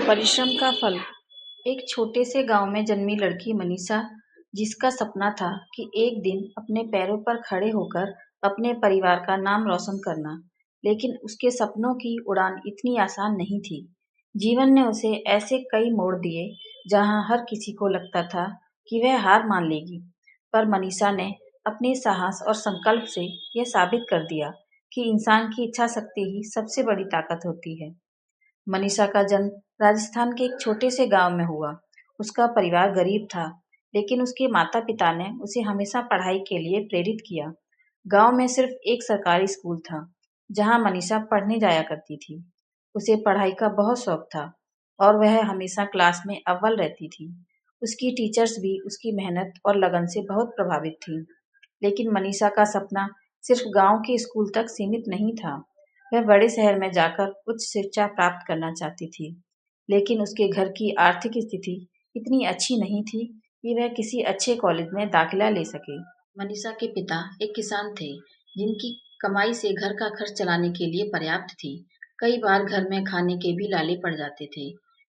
परिश्रम का फल। एक छोटे से गांव में जन्मी लड़की मनीषा, जिसका सपना था कि एक दिन अपने पैरों पर खड़े होकर अपने परिवार का नाम रोशन करना। लेकिन उसके सपनों की उड़ान इतनी आसान नहीं थी। जीवन ने उसे ऐसे कई मोड़ दिए जहां हर किसी को लगता था कि वह हार मान लेगी। पर मनीषा ने अपने साहस और संकल्प से यह साबित कर दिया कि इंसान की इच्छा शक्ति ही सबसे बड़ी ताकत होती है। मनीषा का जन्म राजस्थान के एक छोटे से गांव में हुआ। उसका परिवार गरीब था, लेकिन उसके माता-पिता ने उसे हमेशा पढ़ाई के लिए प्रेरित किया। गांव में सिर्फ एक सरकारी स्कूल था, जहां मनीषा पढ़ने जाया करती थी। उसे पढ़ाई का बहुत शौक था और वह हमेशा क्लास में अव्वल रहती थी। उसकी टीचर्स भी उसकी मेहनत और लगन से बहुत प्रभावित थीं। लेकिन मनीषा का सपना सिर्फ गांव के स्कूल तक सीमित नहीं था। वह बड़े शहर में जाकर उच्च शिक्षा प्राप्त करना चाहती थी, लेकिन उसके घर की आर्थिक स्थिति इतनी अच्छी नहीं थी कि वह किसी अच्छे कॉलेज में दाखिला ले सके। मनीषा के पिता एक किसान थे, जिनकी कमाई से घर का खर्च चलाने के लिए पर्याप्त थी। कई बार घर में खाने के भी लाले पड़ जाते थे।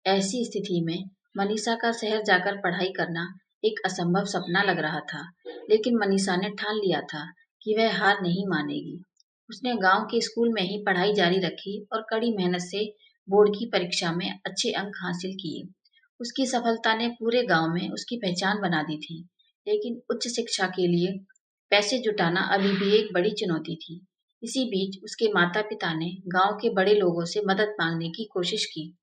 ऐसी स्थिति में मनीषा का शहर जाकर पढ़ाई करना एक असंभव सपना लग रहा था, लेकिन मनीषा ने ठान लिया था कि वह हार नहीं मानेगी। उसने गांव के स्कूल में ही पढ़ाई जारी रखी और कड़ी मेहनत से बोर्ड की परीक्षा में अच्छे अंक हासिल किए। उसकी सफलता ने पूरे गांव में उसकी पहचान बना दी थी, लेकिन उच्च शिक्षा के लिए पैसे जुटाना अभी भी एक बड़ी चुनौती थी। इसी बीच उसके माता-पिता ने गांव के बड़े लोगों से मदद मांगने की कोशिश की,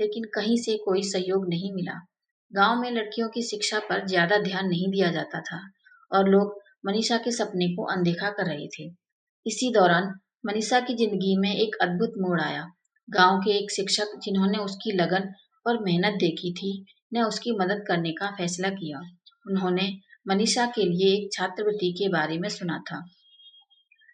लेकिन कहीं से कोई सहयोग नहीं मिला। गांव में लड़कियों की शिक्षा पर ज्यादा ध्यान नहीं दिया जाता था और लोग मनीषा के सपने को अनदेखा कर रहे थे। इसी दौरान मनीषा की जिंदगी में एक अद्भुत मोड़ आया। गांव के एक शिक्षक, जिन्होंने उसकी लगन और मेहनत देखी थी, ने उसकी मदद करने का फैसला किया। उन्होंने मनीषा के लिए एक छात्रवृत्ति के बारे में सुना था,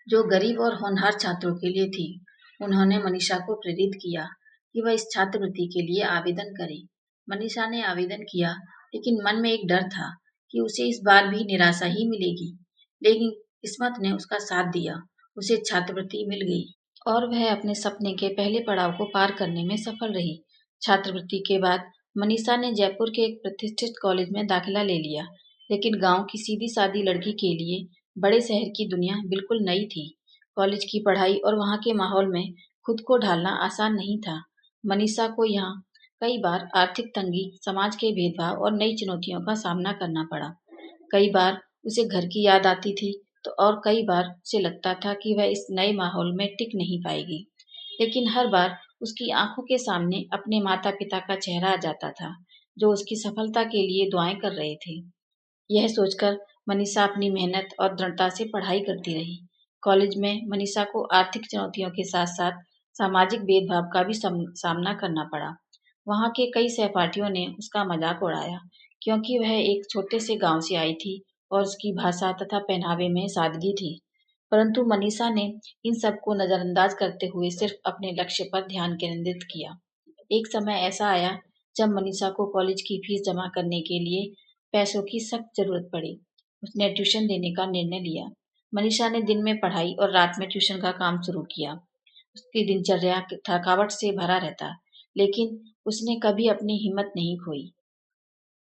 जो गरीब और होनहार छात्रों के लिए थी। उन्होंने मनीषा को प्रेरित किया कि वह इस छात्रवृत्ति के लिए आवेदन करे। मनीषा ने आवेदन किया, लेकिन मन में एक डर था कि उसे इस बार भी निराशा ही मिलेगी। लेकिन किस्मत ने उसका साथ दिया। उसे छात्रवृत्ति मिल गई और वह अपने सपने के पहले पड़ाव को पार करने में सफल रही। छात्रवृत्ति के बाद मनीषा ने जयपुर के एक प्रतिष्ठित कॉलेज में दाखिला ले लिया, लेकिन गांव की सीधी-सादी लड़की के लिए बड़े शहर की दुनिया बिल्कुल नई थी। कॉलेज की पढ़ाई और वहां के माहौल में खुद को ढालना आसान नहीं था। मनीषा को यहाँ कई बार आर्थिक तंगी, समाज के भेदभाव और नई चुनौतियों का सामना करना पड़ा। कई बार उसे घर की याद आती थी, तो और कई बार उसे लगता था कि वह इस नए माहौल में टिक नहीं पाएगी। लेकिन हर बार उसकी आंखों के सामने अपने माता-पिता का चेहरा आ जाता था, जो उसकी सफलता के लिए दुआएं कर रहे थे। यह सोचकर मनीषा अपनी मेहनत और दृढ़ता से पढ़ाई करती रही। कॉलेज में मनीषा को आर्थिक चुनौतियों के साथ-साथ सामाजिक भेदभाव का भी सामना करना पड़ा। वहाँ के कई सहपाठियों ने उसका मजाक उड़ाया, क्योंकि वह एक छोटे से गांव से आई थी और उसकी भाषा तथा पहनावे में सादगी थी। परंतु मनीषा ने इन सबको नजरअंदाज करते हुए सिर्फ अपने लक्ष्य पर ध्यान केंद्रित किया। एक समय ऐसा आया जब मनीषा को कॉलेज की फीस जमा करने के लिए पैसों की सख्त जरूरत पड़ी। उसने ट्यूशन देने का निर्णय लिया। मनीषा ने दिन में पढ़ाई और रात में ट्यूशन का काम शुरू किया। उसकी दिनचर्या थकावट से भरा रहता, लेकिन उसने कभी अपनी हिम्मत नहीं खोई।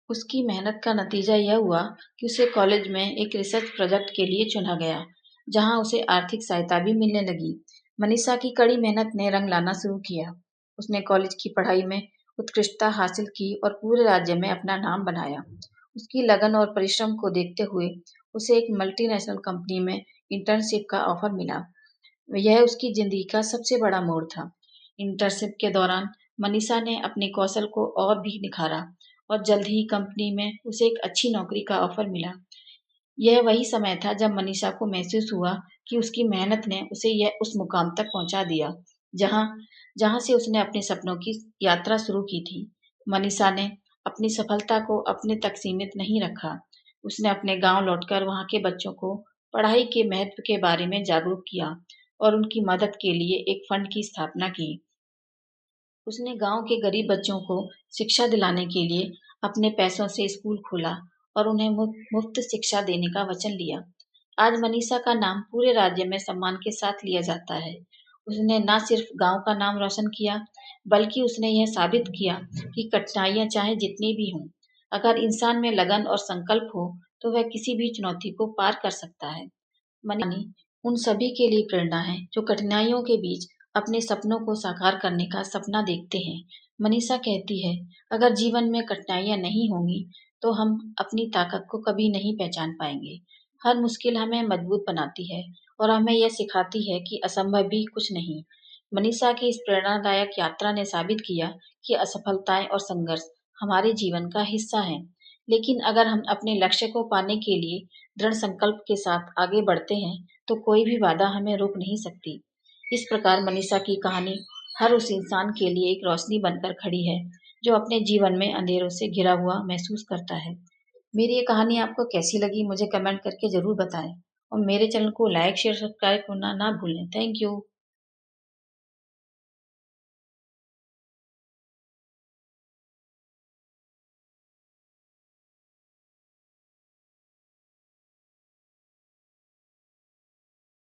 उसकी मेहनत का नतीजा यह हुआ कि उसे कॉलेज में एक रिसर्च प्रोजेक्ट के लिए चुना गया, जहां उसे आर्थिक सहायता भी मिलने लगी। मनीषा की कड़ी मेहनत ने रंग लाना शुरू किया। उसने कॉलेज की पढ़ाई में उत्कृष्टता हासिल की और पूरे राज्य में अपना नाम बनाया। उसकी लगन और परिश्रम को देखते हुए उसे एक मल्टीनेशनल कंपनी में इंटर्नशिप का ऑफर मिला। यह उसकी जिंदगी का सबसे बड़ा मोड़ था। इंटर्नशिप के दौरान मनीषा ने अपने कौशल को और भी निखारा और जल्द ही कंपनी में उसे एक अच्छी नौकरी का ऑफर मिला। यह वही समय था जब मनीषा को महसूस हुआ कि उसकी मेहनत ने उसे यह उस मुकाम तक पहुंचा दिया, जहां जहां से उसने अपने सपनों की यात्रा शुरू की थी। मनीषा ने अपनी सफलता को अपने तक सीमित नहीं रखा। उसने अपने गांव लौटकर वहां के बच्चों को पढ़ाई के महत्व के बारे में जागरूक किया और उनकी मदद के लिए एक फंड की स्थापना की। उसने गांव के गरीब बच्चों को शिक्षा दिलाने के लिए अपने पैसों से स्कूल खोला और उन्हें मुफ्त शिक्षा देने का वचन लिया। आज मनीषा का नाम पूरे राज्य में सम्मान के साथ लिया जाता है। उसने ना सिर्फ गांव का नाम रोशन किया, बल्कि उसने यह साबित किया कि कठिनाइयां चाहे जितनी भी हों, अगर इंसान में लगन और संकल्प हो, तो वह किसी भी चुनौती को पार कर सकता है। मनी उन सभी के लिए प्रेरणा है जो कठिनाइयों के बीच अपने सपनों को साकार करने का सपना देखते हैं। मनीषा कहती है, अगर जीवन में कठिनाइयां नहीं होंगी, तो हम अपनी ताकत को कभी नहीं पहचान पाएंगे। हर मुश्किल हमें मजबूत बनाती है और हमें यह सिखाती है कि असंभव भी कुछ नहीं। मनीषा की इस प्रेरणादायक यात्रा ने साबित किया कि असफलताएं और संघर्ष हमारे जीवन का हिस्सा हैं। लेकिन अगर हम अपने लक्ष्य को पाने के लिए दृढ़ संकल्प के साथ आगे बढ़ते हैं, तो कोई भी बाधा हमें रोक नहीं सकती। इस प्रकार मनीषा की कहानी हर उस इंसान के लिए एक रोशनी बनकर खड़ी है, जो अपने जीवन में अंधेरों से घिरा हुआ महसूस करता है। मेरी ये कहानी आपको कैसी लगी, मुझे कमेंट करके ज़रूर बताएं और मेरे चैनल को लाइक शेयर सब्सक्राइब करना ना भूलें। Thank you.